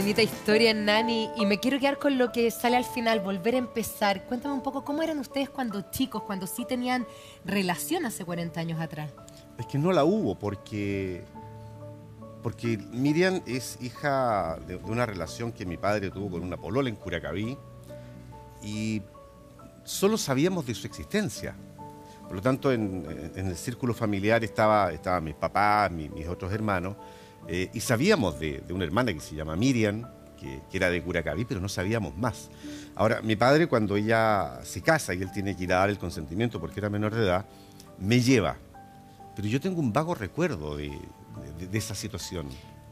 bonita historia, Nani. Y me quiero quedar con lo que sale al final, volver a empezar. Cuéntame un poco, ¿cómo eran ustedes cuando chicos, cuando sí tenían relación hace 40 años atrás? Es que no la hubo porque Miriam es hija de una relación que mi padre tuvo con una polola en Curacaví y solo sabíamos de su existencia. Por lo tanto, en el círculo familiar estaban mis papás, mis otros hermanos, y sabíamos de una hermana que se llama Miriam, que era de Curacaví, pero no sabíamos más. Ahora, mi padre, cuando ella se casa y él tiene que ir a dar el consentimiento porque era menor de edad, me lleva. Pero yo tengo un vago recuerdo de esa situación.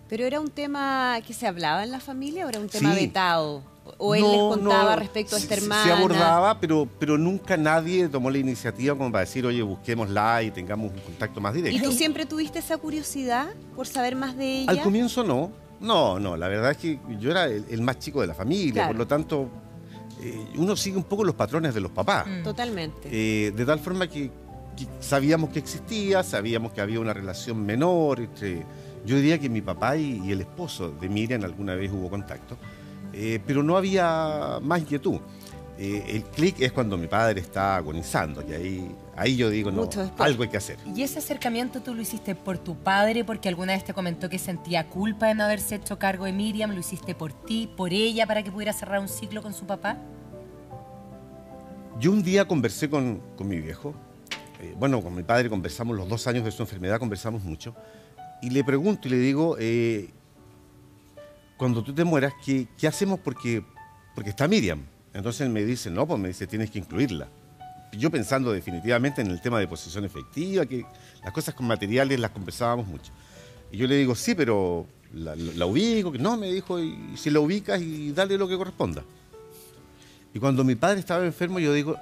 ¿Pero era un tema que se hablaba en la familia o era un tema Sí. vetado? ¿O él les contaba respecto a esta hermana? Se abordaba, pero nunca nadie tomó la iniciativa como para decir, oye, busquémosla y tengamos un contacto más directo. ¿Y tú siempre tuviste esa curiosidad por saber más de ella? Al comienzo no. No, la verdad es que yo era el más chico de la familia, Claro. por lo tanto, uno sigue un poco los patrones de los papás. Totalmente. De tal forma que sabíamos que existía, sabíamos que había una relación menor entre... Yo diría que mi papá y el esposo de Miriam alguna vez hubo contacto, pero no había más inquietud. El clic es cuando mi padre está agonizando, que ahí yo digo, no, Mucho después. algo hay que hacer. ¿Y ese acercamiento tú lo hiciste por tu padre, porque alguna vez te comentó que sentía culpa de no haberse hecho cargo de Miriam? ¿Lo hiciste por ti, por ella, para que pudiera cerrar un ciclo con su papá? Yo un día conversé con mi viejo, bueno, con mi padre conversamos los 2 años de su enfermedad, conversamos mucho, y le pregunto y le digo, cuando tú te mueras, ¿qué hacemos porque está Miriam? Entonces él me dice, no, pues me dice, tienes que incluirla. Yo pensando definitivamente en el tema de posesión efectiva, que las cosas con materiales las conversábamos mucho. Y yo le digo, sí, pero la ubico, que no, me dijo, y si la ubicas y dale lo que corresponda. Y cuando mi padre estaba enfermo, yo digo,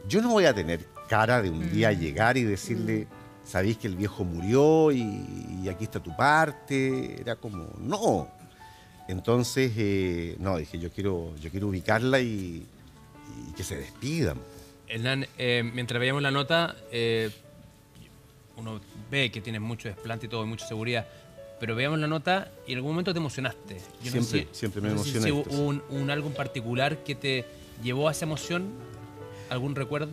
yo no voy a tener cara de un día llegar y decirle, sabéis que el viejo murió y aquí está tu parte. Era como, no. Entonces, no, dije, yo quiero ubicarla y que se despidan. Hernán, mientras veíamos la nota, uno ve que tienes mucho desplante y todo, y mucha seguridad, pero veíamos la nota y en algún momento te emocionaste. Yo Siempre me no sé emociona si esto. hubo un algo en particular que te llevó a esa emoción, algún recuerdo.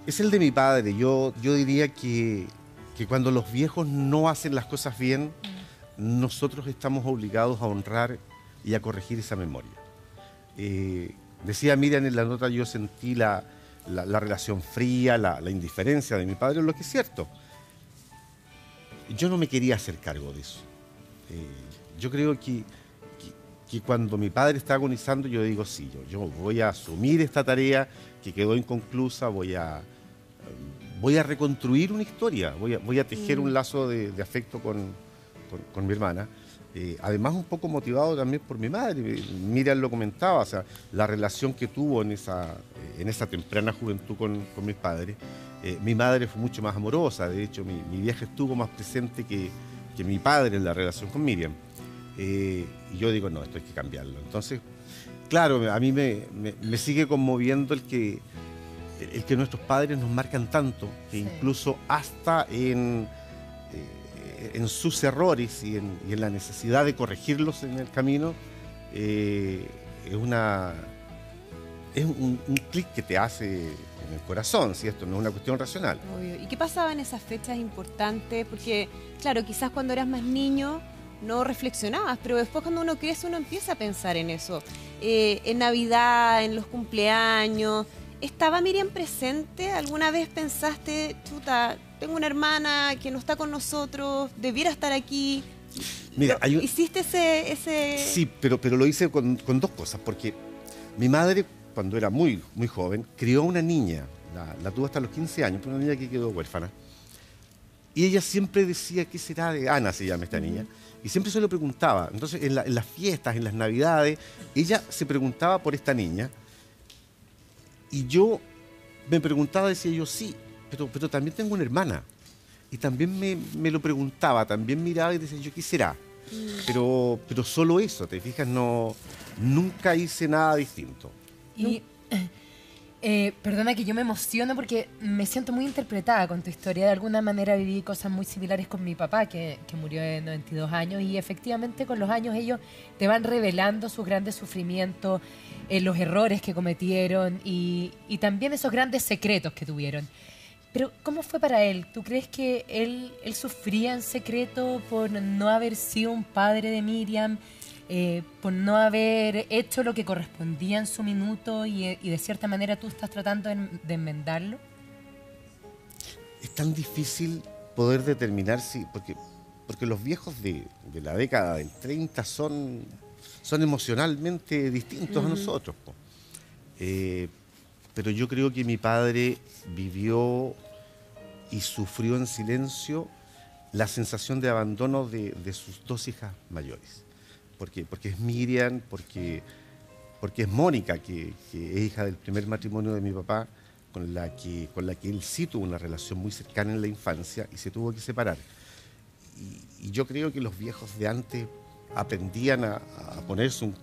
Es el de mi padre. Yo diría que cuando los viejos no hacen las cosas bien, nosotros estamos obligados a honrar y a corregir esa memoria. Decía Miriam en la nota, yo sentí la relación fría, la indiferencia de mi padre, lo que es cierto. Yo no me quería hacer cargo de eso. Yo creo que cuando mi padre está agonizando, yo digo, sí, yo voy a asumir esta tarea que quedó inconclusa, voy a reconstruir una historia, voy a tejer un lazo de afecto con mi hermana. Además, un poco motivado también por mi madre. Miriam lo comentaba, o sea, la relación que tuvo en esa temprana juventud con mis padres. Mi madre fue mucho más amorosa, de hecho, mi vieja estuvo más presente que mi padre en la relación con Miriam. Y yo digo, no, esto hay que cambiarlo. Entonces, claro, a mí me sigue conmoviendo el que nuestros padres nos marcan tanto, que incluso hasta en sus errores y en la necesidad de corregirlos en el camino, es un clic que te hace en el corazón, si esto no es una cuestión racional. Obvio. ¿Y qué pasaba en esas fechas importantes? Porque, claro, quizás cuando eras más niño no reflexionabas, pero después cuando uno crece uno empieza a pensar en eso. En Navidad, en los cumpleaños. ¿Estaba Miriam presente? ¿Alguna vez pensaste, chuta, tengo una hermana que no está con nosotros, debiera estar aquí? Mira, ¿Hiciste ese...? Sí, pero lo hice con 2 cosas, porque mi madre, cuando era muy, muy joven, crió a una niña, la tuvo hasta los 15 años, una niña que quedó huérfana, y ella siempre decía, ¿qué será de Ana? Se llama esta niña, y siempre se lo preguntaba. Entonces, en las fiestas, en las Navidades, ella se preguntaba por esta niña, y yo me preguntaba, decía yo, sí, pero también tengo una hermana. Y también me lo preguntaba, también miraba y decía yo, ¿qué será? Pero solo eso, ¿te fijas? No, nunca hice nada distinto. Y Perdona que yo me emociono porque me siento muy interpretada con tu historia. De alguna manera viví cosas muy similares con mi papá, que murió de 92 años, y efectivamente con los años ellos te van revelando sus grandes sufrimientos, los errores que cometieron y también esos grandes secretos que tuvieron. Pero, ¿cómo fue para él? ¿Tú crees que él sufría en secreto por no haber sido un padre de Miriam? Por no haber hecho lo que correspondía en su minuto y de cierta manera tú estás tratando de enmendarlo? Es tan difícil poder determinar si... Porque los viejos de la década del 30 son emocionalmente distintos a nosotros, po. Pero yo creo que mi padre vivió y sufrió en silencio la sensación de abandono de sus dos hijas mayores. Porque es Miriam, porque es Mónica, que es hija del primer matrimonio de mi papá, con la que él sí tuvo una relación muy cercana en la infancia y se tuvo que separar. Y yo creo que los viejos de antes aprendían a ponerse un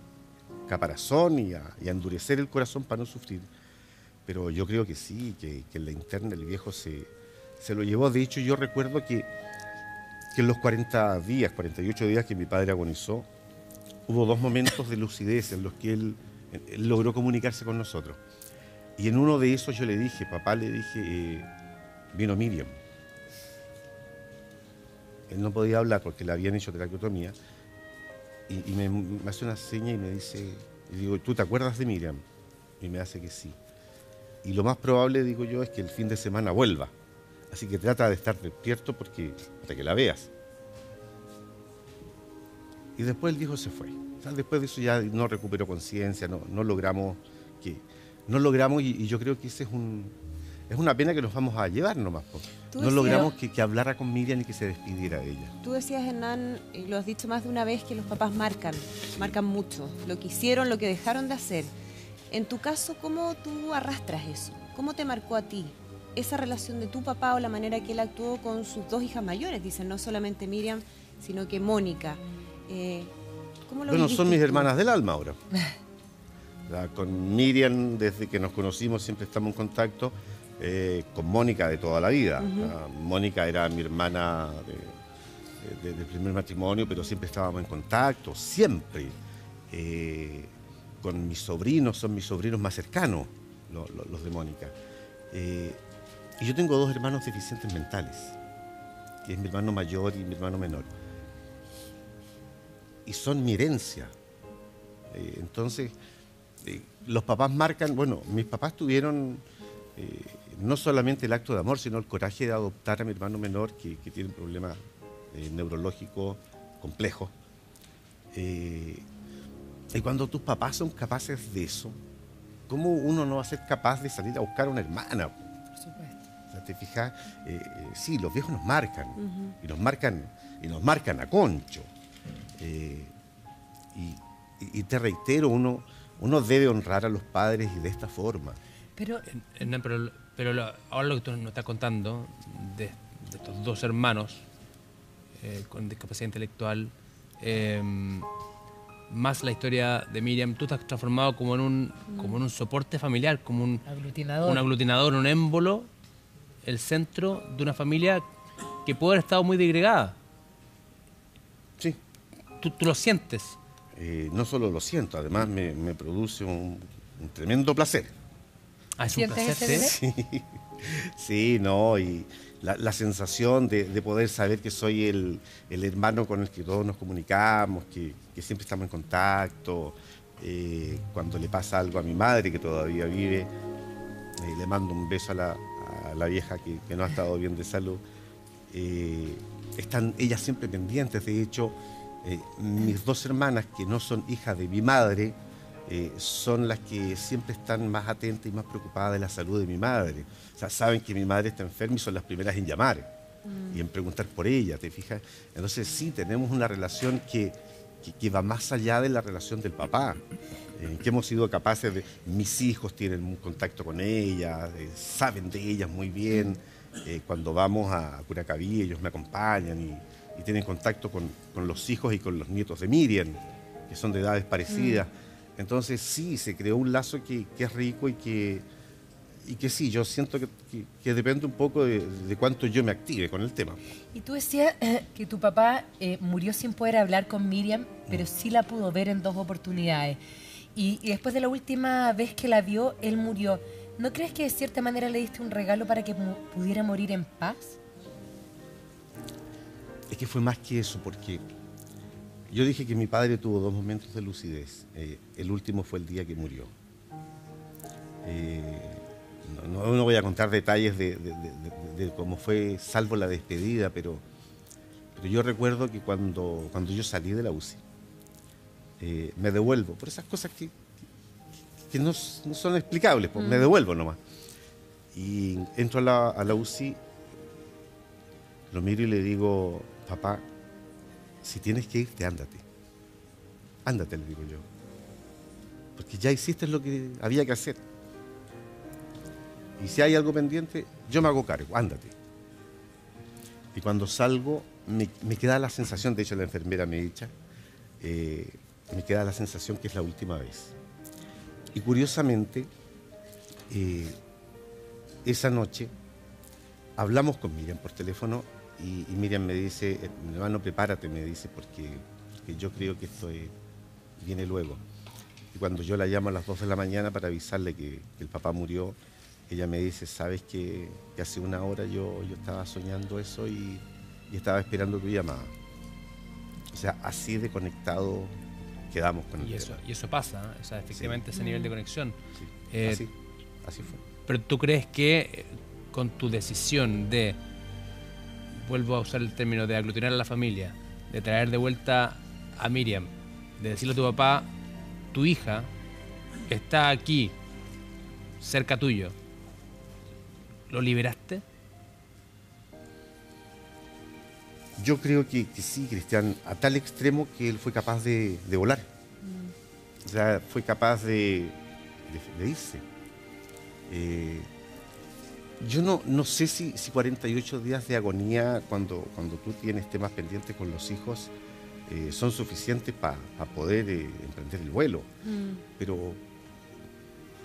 caparazón y a endurecer el corazón para no sufrir. Pero yo creo que sí, que en la interna el viejo se lo llevó. De hecho, yo recuerdo que en los 48 días que mi padre agonizó, hubo 2 momentos de lucidez en los que él logró comunicarse con nosotros. Y en uno de esos yo le dije, papá, vino Miriam. Él no podía hablar porque le habían hecho traqueotomía. Y me hace una seña y me dice, y digo, ¿tú te acuerdas de Miriam? Y me hace que sí. Y lo más probable, digo yo, es que el fin de semana vuelva. Así que trata de estar despierto hasta que la veas. Y después el viejo se fue. O sea, después de eso ya no recuperó conciencia, no logramos y yo creo que ese es una pena que nos vamos a llevar nomás. No logramos que hablara con Miriam y que se despidiera de ella. Tú decías, Hernán, y lo has dicho más de una vez, que los papás marcan mucho, lo que hicieron, lo que dejaron de hacer. En tu caso, ¿cómo tú arrastras eso? ¿Cómo te marcó a ti esa relación de tu papá o la manera que él actuó con sus 2 hijas mayores? Dicen, no solamente Miriam, sino que Mónica. ¿Cómo lo viviste son mis tú? hermanas del alma ahora. Con Miriam, desde que nos conocimos, siempre estamos en contacto. Con Mónica de toda la vida. Mónica era mi hermana del primer matrimonio, pero siempre estábamos en contacto, siempre. Con mis sobrinos, son mis sobrinos más cercanos, los de Mónica. Y yo tengo 2 hermanos deficientes mentales, que es mi hermano mayor y mi hermano menor. Y son mi herencia. Entonces, los papás marcan, bueno, mis papás tuvieron no solamente el acto de amor, sino el coraje de adoptar a mi hermano menor, que tiene un problema neurológico complejo. Y cuando tus papás son capaces de eso, ¿cómo uno no va a ser capaz de salir a buscar a una hermana? Por supuesto. O sea, ¿te fijas? Sí, los viejos nos marcan, y nos marcan a concho. Y te reitero, uno debe honrar a los padres y de esta forma. Pero ahora lo que tú nos estás contando de estos 2 hermanos con discapacidad intelectual, más la historia de Miriam, tú estás transformado como en un soporte familiar, como un aglutinador, un émbolo, el centro de una familia que puede haber estado muy disgregada. Sí. ¿Tú lo sientes? No solo lo siento, además me produce un tremendo placer. ¿Es un placer? ¿Sí? Sí, no, y la sensación de poder saber que soy el hermano con el que todos nos comunicamos, que siempre estamos en contacto. Cuando le pasa algo a mi madre, que todavía vive, le mando un beso a la vieja que no ha estado bien de salud. Están ellas siempre pendientes. De hecho, mis 2 hermanas, que no son hijas de mi madre, son las que siempre están más atentas y más preocupadas de la salud de mi madre. O sea, saben que mi madre está enferma y son las primeras en llamar y en preguntar por ella, ¿te fijas? Entonces sí, tenemos una relación que va más allá de la relación del papá, que hemos sido capaces de... Mis hijos tienen un contacto con ella, saben de ellas muy bien. Cuando vamos a Curacaví, ellos me acompañan y tienen contacto con los hijos y con los nietos de Miriam, que son de edades parecidas. Entonces sí, se creó un lazo que es rico y que y que sí, yo siento que depende un poco de cuánto yo me active con el tema. Y tú decías que tu papá murió sin poder hablar con Miriam, pero sí la pudo ver en 2 oportunidades. Y después de la última vez que la vio, él murió. ¿No crees que de cierta manera le diste un regalo para que pudiera morir en paz? Es que fue más que eso, porque yo dije que mi padre tuvo 2 momentos de lucidez. El último fue el día que murió. No voy a contar detalles de cómo fue, salvo la despedida, pero yo recuerdo que cuando yo salí de la UCI, me devuelvo, por esas cosas que no son explicables, pues, me devuelvo nomás. Y entro a la UCI, lo miro y le digo, papá, si tienes que irte, ándate. Ándate, le digo yo. Porque ya hiciste lo que había que hacer. Y si hay algo pendiente, yo me hago cargo, ándate. Y cuando salgo, me queda la sensación, de hecho la enfermera me echa, me queda la sensación que es la última vez. Y curiosamente, esa noche hablamos con Miriam por teléfono y Miriam me dice, hermano, prepárate, me dice, porque yo creo que esto viene luego. Y cuando yo la llamo a las 2 de la mañana para avisarle que el papá murió, ella me dice, ¿sabes que hace 1 hora yo estaba soñando eso y estaba esperando tu llamada? O sea, así de conectado quedamos con el tema. Y eso pasa, o sea, efectivamente ese nivel de conexión. Sí. Así fue. Pero tú crees que con tu decisión de, vuelvo a usar el término, de aglutinar a la familia, de traer de vuelta a Miriam, de decirle a tu papá, tu hija está aquí, cerca tuyo, ¿lo liberaste? Yo creo que sí, Cristian, a tal extremo que él fue capaz de volar. O sea, fue capaz de irse. Yo no sé si 48 días de agonía, cuando tú tienes temas pendientes con los hijos, son suficientes para poder emprender el vuelo. Pero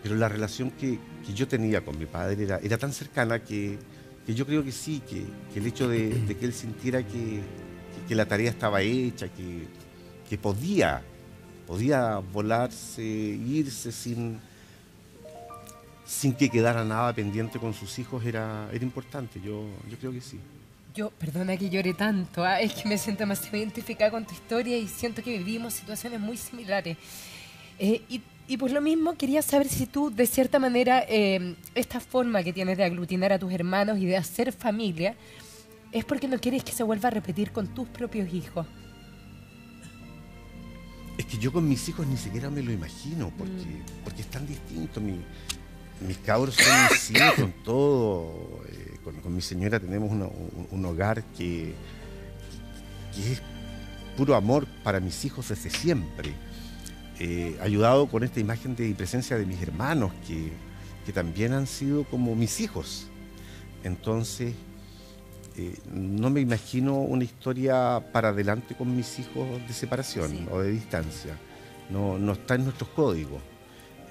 la relación que yo tenía con mi padre era tan cercana que yo creo que sí, que el hecho de que él sintiera que la tarea estaba hecha, que podía volarse, irse sin que quedara nada pendiente con sus hijos, era importante. Yo creo que sí. Perdona que llore tanto, es que me siento demasiado identificada con tu historia y siento que vivimos situaciones muy similares. Y por lo mismo quería saber si tú, de cierta manera, esta forma que tienes de aglutinar a tus hermanos y de hacer familia, es porque no quieres que se vuelva a repetir con tus propios hijos. Es que yo con mis hijos ni siquiera me lo imagino, porque es tan distinto. Mis cabros son mis hijos con todo. Con mi señora tenemos un hogar que es puro amor para mis hijos desde siempre. Ayudado con esta imagen y presencia de mis hermanos, que también han sido como mis hijos. Entonces, no me imagino una historia para adelante con mis hijos de separación o de distancia. No está en nuestros códigos.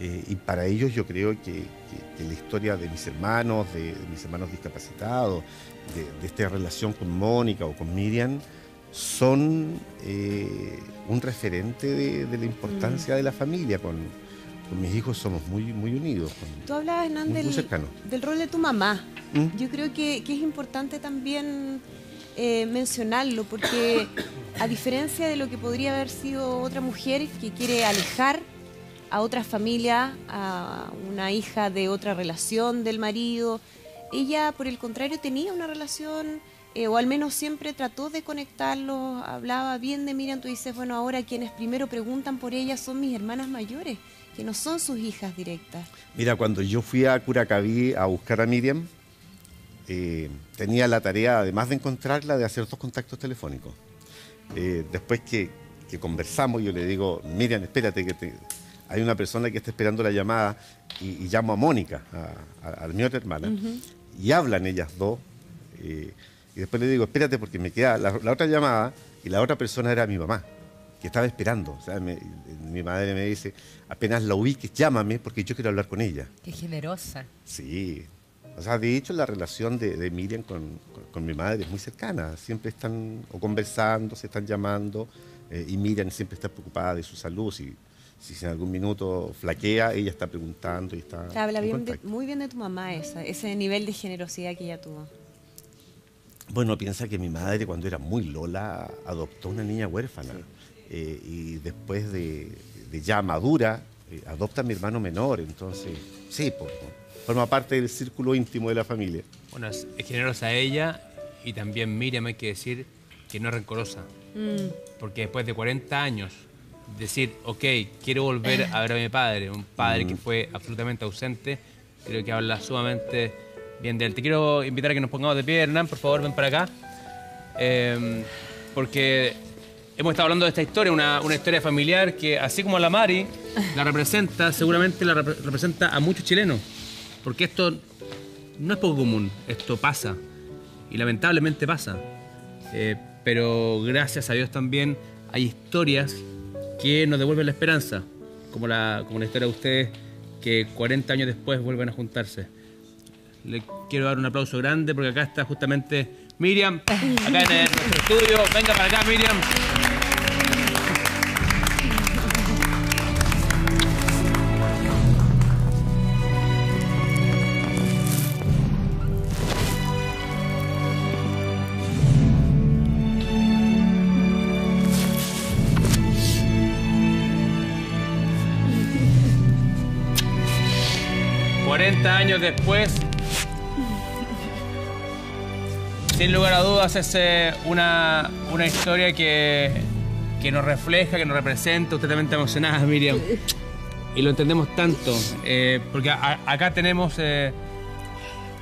Y para ellos yo creo que la historia de mis hermanos discapacitados, de esta relación con Mónica o con Miriam, son un referente de la importancia de la familia. Con mis hijos somos muy unidos. Tú hablabas, Hernán, del rol de tu mamá. Yo creo que es importante también mencionarlo, porque a diferencia de lo que podría haber sido otra mujer que quiere alejar a otra familia, a una hija de otra relación del marido, ella, por el contrario, tenía una relación, o al menos siempre trató de conectarlos, hablaba bien de Miriam. Tú dices, bueno, ahora quienes primero preguntan por ella son mis hermanas mayores, que no son sus hijas directas. Mira, cuando yo fui a Curacaví a buscar a Miriam, tenía la tarea, además de encontrarla, de hacer 2 contactos telefónicos. Después que conversamos, yo le digo, Miriam, espérate, hay una persona que está esperando la llamada, y llamo a Mónica, a mi otra hermana, y hablan ellas 2, y después le digo, espérate, porque me queda la otra llamada, y la otra persona era mi mamá. que estaba esperando. O sea, mi madre me dice, apenas la ubiques, llámame porque yo quiero hablar con ella. Qué generosa. Sí. O sea, de hecho, la relación de Miriam con mi madre es muy cercana. Siempre están o conversando, se están llamando, y Miriam siempre está preocupada de su salud. Si en algún minuto flaquea, ella está preguntando y está... Te habla muy bien de tu mamá ese nivel de generosidad que ella tuvo. Bueno, piensa que mi madre, cuando era muy lola, adoptó una niña huérfana. Y después de ya madura, adopta a mi hermano menor. Entonces, sí, forma parte del círculo íntimo de la familia. Bueno, es generosa ella, y también Miriam, hay que decir que no es rencorosa. Porque después de 40 años, decir, ok, quiero volver a ver a mi padre, un padre que fue absolutamente ausente, creo que habla sumamente bien de él. Te quiero invitar a que nos pongamos de pie, Hernán, por favor, ven para acá. Porque hemos estado hablando de esta historia, una historia familiar que, así como la Mari la representa, seguramente la representa a muchos chilenos. Porque esto no es poco común, esto pasa. Y lamentablemente pasa. Pero gracias a Dios también hay historias que nos devuelven la esperanza. Como la historia de ustedes, que 40 años después vuelven a juntarse. Le quiero dar un aplauso grande porque acá está justamente Miriam, acá en nuestro estudio. Venga para acá, Miriam. Años después, sin lugar a dudas, es una historia que nos refleja, que nos representa. Usted también está emocionada, Miriam, y lo entendemos tanto, porque acá tenemos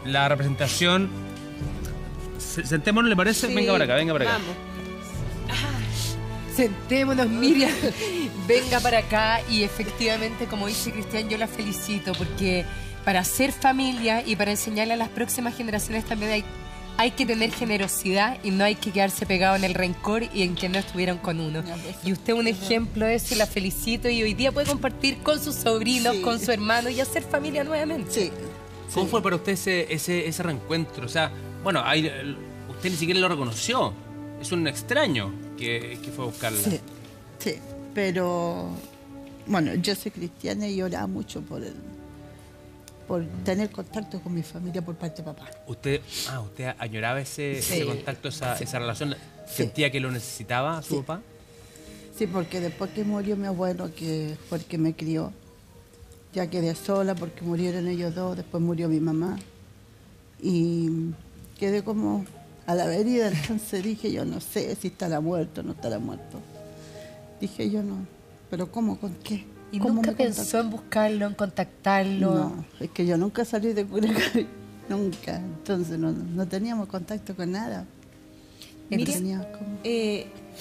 la representación. Sentémonos, ¿le parece? Sí. Venga para acá, venga para acá. Vamos. Sentémonos, Miriam, venga para acá. Y efectivamente, como dice Cristian, yo la felicito porque para ser familia y para enseñarle a las próximas generaciones también hay que tener generosidad y no hay que quedarse pegado en el rencor y en que no estuvieron con uno. Y usted es un ejemplo de eso y la felicito, y hoy día puede compartir con sus sobrinos, con su hermano y hacer familia nuevamente. Sí. ¿Cómo fue para usted ese reencuentro? O sea, bueno, usted ni siquiera lo reconoció. Es un extraño que fue a buscarla. Sí, pero bueno, yo soy cristiana y oraba mucho por tener contacto con mi familia por parte de papá. ¿Usted añoraba ese contacto, esa relación? ¿Sentía que lo necesitaba su papá? Sí, porque después que murió mi abuelo, que fue el que me crió, ya quedé sola porque murieron ellos dos, después murió mi mamá. Y quedé como a la avenida, entonces dije, yo no sé si estará muerto o no estará muerto. Dije yo no, pero ¿cómo? ¿Con qué? ¿Y nunca pensó en buscarlo, en contactarlo? No, es que yo nunca salí de Curacao, nunca. Entonces no teníamos contacto con nada.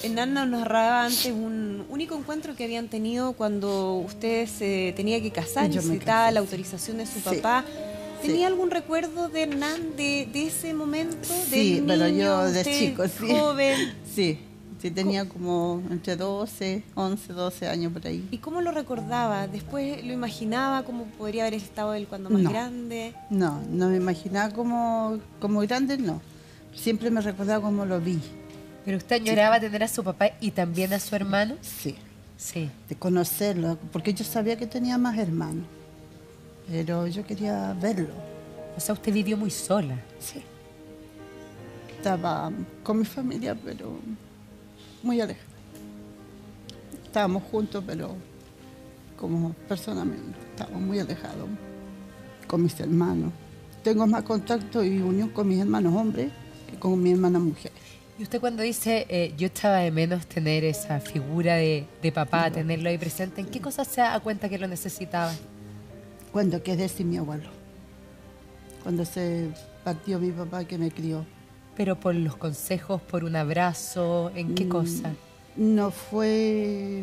Hernán nos narraba antes un único encuentro que habían tenido cuando usted se tenía que casar, necesitaba la autorización de su papá. ¿Tenía algún recuerdo de Hernán de ese momento? Sí, niño, pero yo de chico, sí. Joven. Sí, tenía como entre 11, 12 años por ahí. ¿Y cómo lo recordaba? ¿Después lo imaginaba cómo podría haber estado él cuando más grande? No me imaginaba como grande, no. Siempre me recordaba cómo lo vi. ¿Pero usted añoraba tener a su papá y también a su hermano? Sí. Sí. De conocerlo, porque yo sabía que tenía más hermanos, pero yo quería verlo. O sea, usted vivió muy sola. Sí. Estaba con mi familia, pero muy alejada. Estábamos juntos, pero como personalmente estábamos muy alejados con mis hermanos. Tengo más contacto y unión con mis hermanos hombres que con mi hermana mujer. Y usted cuando dice, yo estaba de menos tener esa figura de papá, tenerlo ahí presente, ¿en qué cosas se da cuenta que lo necesitaba? Cuando quedé sin mi abuelo. Cuando se partió mi papá que me crió. ¿Pero por los consejos, por un abrazo, en qué cosa? No fue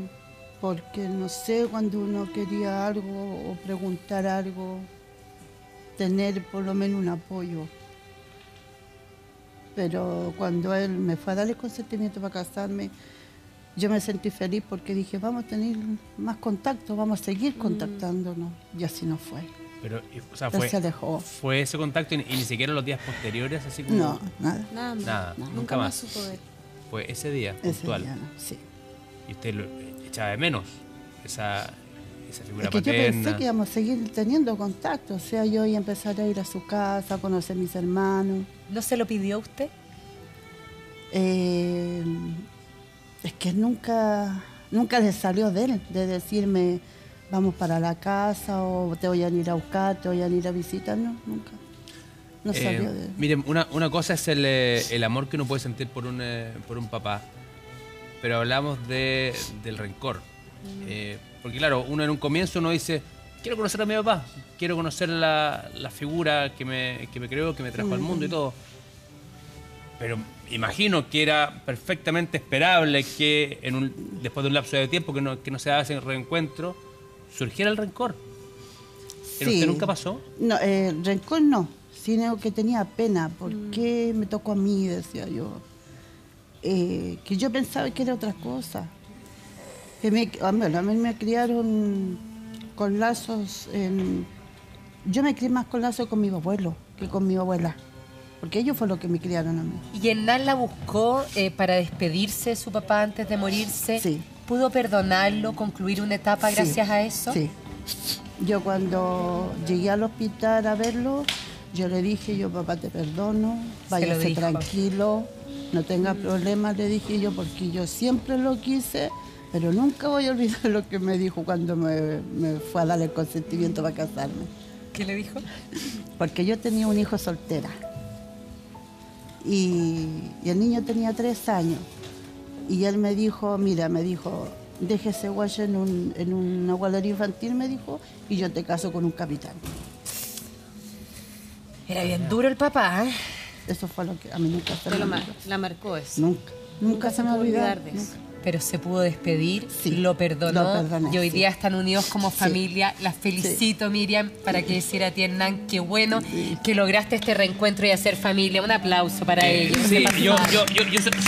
porque, no sé, cuando uno quería algo o preguntar algo, tener por lo menos un apoyo. Pero cuando él me fue a dar el consentimiento para casarme, yo me sentí feliz porque dije, vamos a tener más contacto, vamos a seguir contactándonos. Y así no fue. Pero, o sea, Él se alejó. fue ese contacto y ni siquiera los días posteriores, así como... No, nada. Nada, nunca más. supo de él. Fue ese día, Ese puntual. día no, sí. Y usted lo echaba de menos, esa figura Es que yo paterna. pensé que íbamos a seguir teniendo contacto. O sea, yo iba a empezar a ir a su casa, a conocer a mis hermanos. ¿No se lo pidió usted? Es que nunca le salió de él, de decirme, vamos para la casa o te voy a ir a buscar, te voy a ir a visitar. No, nunca. No salió de él. Miren, una cosa es el amor que uno puede sentir por un papá, pero hablamos del rencor. Porque claro, uno en un comienzo uno dice, quiero conocer a mi papá, quiero conocer la figura que me creó, que me trajo al mundo y todo. Pero imagino que era perfectamente esperable que después de un lapso de tiempo que no se haga ese reencuentro, surgiera el rencor. ¿Pero usted nunca pasó? No, rencor no, sino que tenía pena. ¿Por qué me tocó a mí? Decía yo. Que yo pensaba que era otra cosa. A mí me criaron con lazos. Yo me crié más con lazos con mi abuelo que con mi abuela. Porque ellos fue lo que me criaron a mí. ¿Y Hernán la buscó para despedirse de su papá antes de morirse? Sí. ¿Pudo perdonarlo, concluir una etapa Sí, gracias a eso? Sí. Yo cuando llegué al hospital a verlo, yo le dije, papá, te perdono, váyase dijo. tranquilo, no tenga problemas, le dije yo, porque yo siempre lo quise, pero nunca voy a olvidar lo que me dijo cuando me fue a dar el consentimiento para casarme. ¿Qué le dijo? Porque yo tenía un hijo soltera. Y el niño tenía 3 años. Y él me dijo, deje ese guayo en una guardería infantil, me dijo, y yo te caso con un capitán. Era bien duro el papá, ¿eh? Eso fue lo que a mí nunca se me olvidó. La marcó eso. Nunca se me pudo olvidó. olvidar de eso. Pero se pudo despedir, Sí, lo perdonó, lo perdoné, y hoy sí. día están unidos como familia. Las felicito, Miriam, para que decir a ti, Hernán, qué bueno que lograste este reencuentro y hacer familia. Un aplauso para ellos. Sí, yo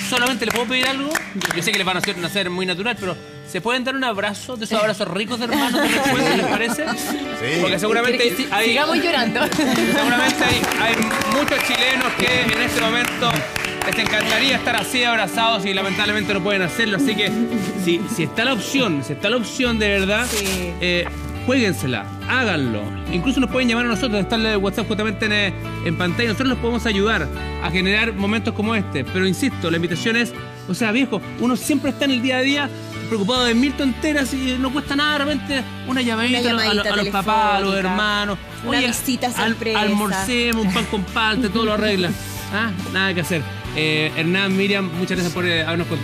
solamente le puedo pedir algo. Yo sé que les van a hacer muy natural, pero ¿se pueden dar un abrazo de esos abrazos ricos de hermanos de reencuentro, les parece? Sí. Porque seguramente Sigamos llorando. seguramente hay muchos chilenos que en este momento les encantaría estar así abrazados y lamentablemente no pueden hacerlo. Así que si está la opción de verdad, juéguensela, háganlo. Incluso nos pueden llamar a nosotros, está el WhatsApp justamente en pantalla. Nosotros los podemos ayudar a generar momentos como este. Pero insisto, la invitación es, o sea, viejo, uno siempre está en el día a día preocupado de 1000 tonteras y no cuesta nada de repente una llamadita a los papás, a los hermanos. Una visita sorpresa. Almorcemos, un pan con palta, todo lo arregla. Nada que hacer. Hernán, Miriam, muchas gracias por habernos contado.